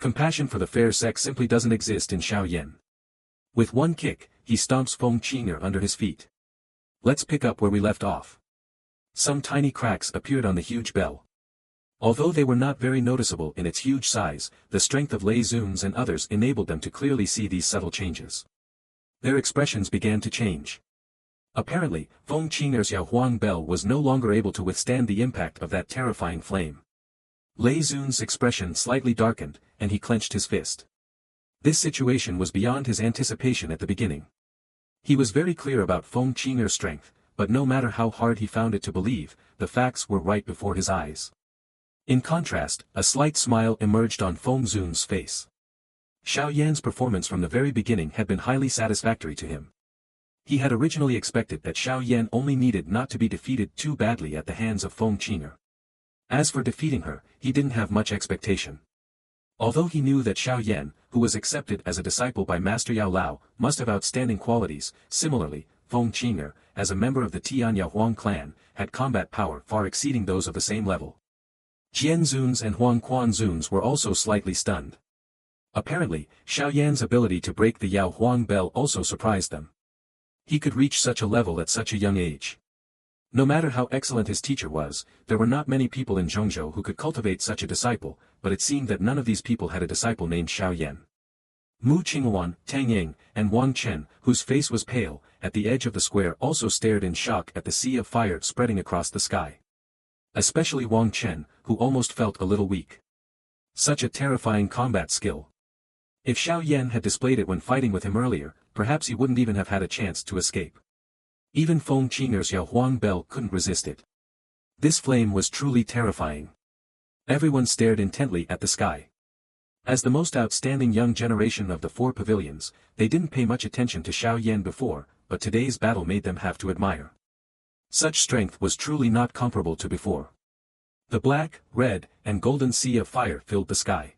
Compassion for the fair sex simply doesn't exist in Xiao Yan. With one kick, he stomps Feng Qing'er under his feet. Let's pick up where we left off. Some tiny cracks appeared on the huge bell. Although they were not very noticeable in its huge size, the strength of Lei Zun's and others enabled them to clearly see these subtle changes. Their expressions began to change. Apparently, Feng Qing'er's Yaohuang bell was no longer able to withstand the impact of that terrifying flame. Lei Zun's expression slightly darkened, and he clenched his fist. This situation was beyond his anticipation at the beginning. He was very clear about Feng Qing'er's strength, but no matter how hard he found it to believe, the facts were right before his eyes. In contrast, a slight smile emerged on Feng Zun's face. Xiao Yan's performance from the very beginning had been highly satisfactory to him. He had originally expected that Xiao Yan only needed not to be defeated too badly at the hands of Feng Qing'er. As for defeating her, he didn't have much expectation. Although he knew that Xiao Yan, who was accepted as a disciple by Master Yao Lao, must have outstanding qualities, similarly, Feng Qing'er, as a member of the Tian Yaohuang clan, had combat power far exceeding those of the same level. Jian Zun's and Huang Quan Zun's were also slightly stunned. Apparently, Xiao Yan's ability to break the Yaohuang bell also surprised them. He could reach such a level at such a young age. No matter how excellent his teacher was, there were not many people in Zhongzhou who could cultivate such a disciple, but it seemed that none of these people had a disciple named Xiao Yan. Mu Qingwan, Tang Ying, and Wang Chen, whose face was pale, at the edge of the square also stared in shock at the sea of fire spreading across the sky. Especially Wang Chen, who almost felt a little weak. Such a terrifying combat skill. If Xiao Yan had displayed it when fighting with him earlier, perhaps he wouldn't even have had a chance to escape. Even Feng Qing'er's Yaohuang bell couldn't resist it. This flame was truly terrifying. Everyone stared intently at the sky. As the most outstanding young generation of the four pavilions, they didn't pay much attention to Xiao Yan before, but today's battle made them have to admire. Such strength was truly not comparable to before. The black, red, and golden sea of fire filled the sky.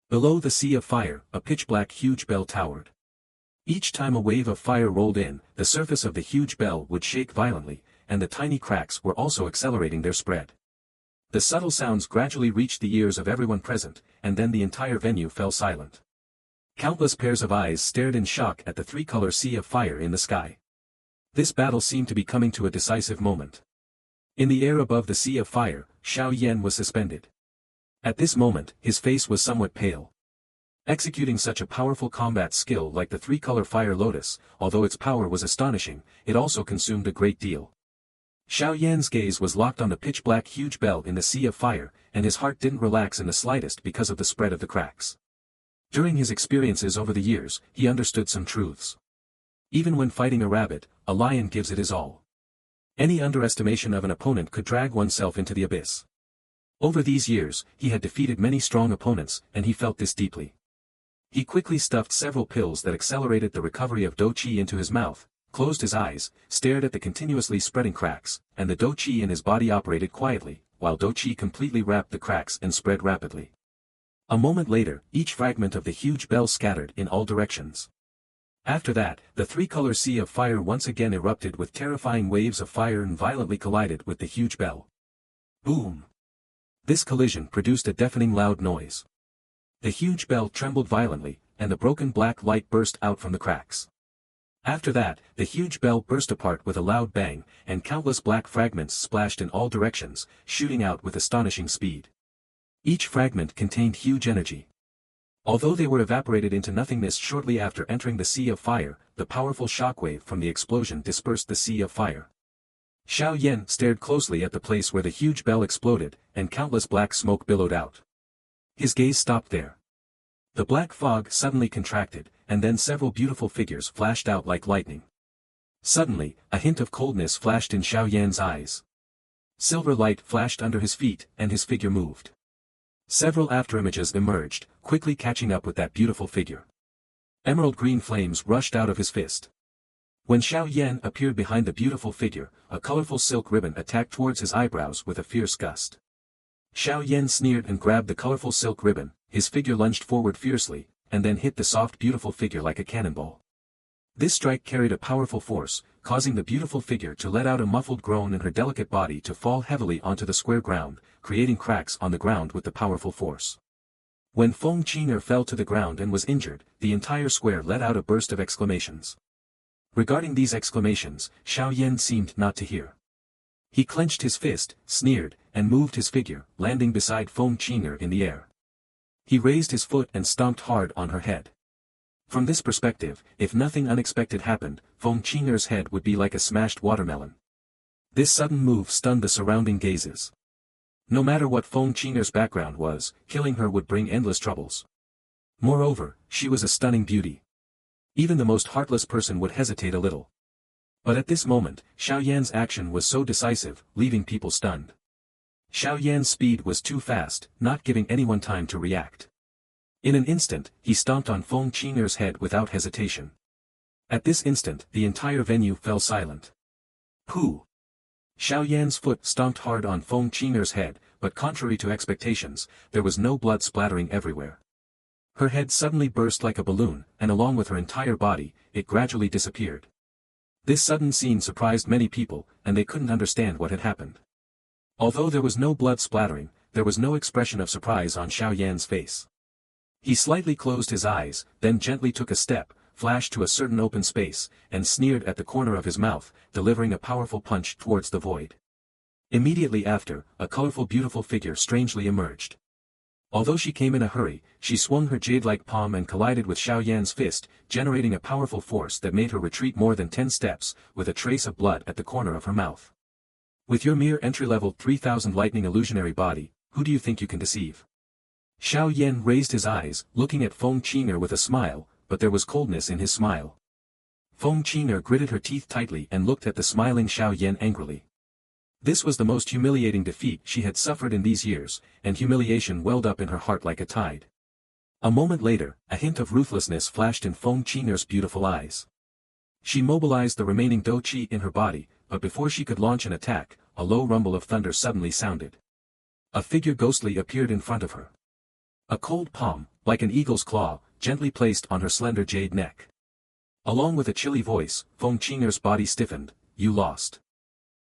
Below the sea of fire, a pitch-black huge bell towered. Each time a wave of fire rolled in, the surface of the huge bell would shake violently, and the tiny cracks were also accelerating their spread. The subtle sounds gradually reached the ears of everyone present, and then the entire venue fell silent. Countless pairs of eyes stared in shock at the three-color sea of fire in the sky. This battle seemed to be coming to a decisive moment. In the air above the sea of fire, Xiao Yan was suspended. At this moment, his face was somewhat pale. Executing such a powerful combat skill like the three-color fire lotus, although its power was astonishing, it also consumed a great deal. Xiao Yan's gaze was locked on the pitch-black huge bell in the sea of fire, and his heart didn't relax in the slightest because of the spread of the cracks. During his experiences over the years, he understood some truths. Even when fighting a rabbit, a lion gives it his all. Any underestimation of an opponent could drag oneself into the abyss. Over these years, he had defeated many strong opponents, and he felt this deeply. He quickly stuffed several pills that accelerated the recovery of Dou-Qi into his mouth, closed his eyes, stared at the continuously spreading cracks, and the Dou-Qi in his body operated quietly, while Dou-Qi completely wrapped the cracks and spread rapidly. A moment later, each fragment of the huge bell scattered in all directions. After that, the three-color sea of fire once again erupted with terrifying waves of fire and violently collided with the huge bell. Boom! This collision produced a deafening loud noise. The huge bell trembled violently, and the broken black light burst out from the cracks. After that, the huge bell burst apart with a loud bang, and countless black fragments splashed in all directions, shooting out with astonishing speed. Each fragment contained huge energy. Although they were evaporated into nothingness shortly after entering the sea of fire, the powerful shockwave from the explosion dispersed the sea of fire. Xiao Yan stared closely at the place where the huge bell exploded, and countless black smoke billowed out. His gaze stopped there. The black fog suddenly contracted, and then several beautiful figures flashed out like lightning. Suddenly, a hint of coldness flashed in Xiao Yan's eyes. Silver light flashed under his feet, and his figure moved. Several afterimages emerged, quickly catching up with that beautiful figure. Emerald green flames rushed out of his fist. When Xiao Yan appeared behind the beautiful figure, a colorful silk ribbon attacked towards his eyebrows with a fierce gust. Xiao Yan sneered and grabbed the colorful silk ribbon, his figure lunged forward fiercely, and then hit the soft beautiful figure like a cannonball. This strike carried a powerful force, causing the beautiful figure to let out a muffled groan and her delicate body to fall heavily onto the square ground, creating cracks on the ground with the powerful force. When Feng Qing'er fell to the ground and was injured, the entire square let out a burst of exclamations. Regarding these exclamations, Xiao Yan seemed not to hear. He clenched his fist, sneered, and moved his figure, landing beside Feng Qing'er in the air. He raised his foot and stomped hard on her head. From this perspective, if nothing unexpected happened, Feng Qing'er's head would be like a smashed watermelon. This sudden move stunned the surrounding gazes. No matter what Feng Qing'er's background was, killing her would bring endless troubles. Moreover, she was a stunning beauty. Even the most heartless person would hesitate a little. But at this moment, Xiao Yan's action was so decisive, leaving people stunned. Xiao Yan's speed was too fast, not giving anyone time to react. In an instant, he stomped on Feng Qing'er's head without hesitation. At this instant, the entire venue fell silent. Pooh! Xiao Yan's foot stomped hard on Feng Qing'er's head, but contrary to expectations, there was no blood splattering everywhere. Her head suddenly burst like a balloon, and along with her entire body, it gradually disappeared. This sudden scene surprised many people, and they couldn't understand what had happened. Although there was no blood splattering, there was no expression of surprise on Xiao Yan's face. He slightly closed his eyes, then gently took a step, flashed to a certain open space, and sneered at the corner of his mouth, delivering a powerful punch towards the void. Immediately after, a colorful beautiful figure strangely emerged. Although she came in a hurry, she swung her jade-like palm and collided with Xiao Yan's fist, generating a powerful force that made her retreat more than 10 steps, with a trace of blood at the corner of her mouth. With your mere entry-level 3000 lightning illusionary body, who do you think you can deceive? Xiao Yan raised his eyes, looking at Feng Qing'er with a smile, but there was coldness in his smile. Feng Qing'er gritted her teeth tightly and looked at the smiling Xiao Yan angrily. This was the most humiliating defeat she had suffered in these years, and humiliation welled up in her heart like a tide. A moment later, a hint of ruthlessness flashed in Feng Qing'er's beautiful eyes. She mobilized the remaining dou qi in her body, but before she could launch an attack, a low rumble of thunder suddenly sounded. A figure ghostly appeared in front of her. A cold palm, like an eagle's claw, gently placed on her slender jade neck. Along with a chilly voice, Feng Qing'er's body stiffened. You lost.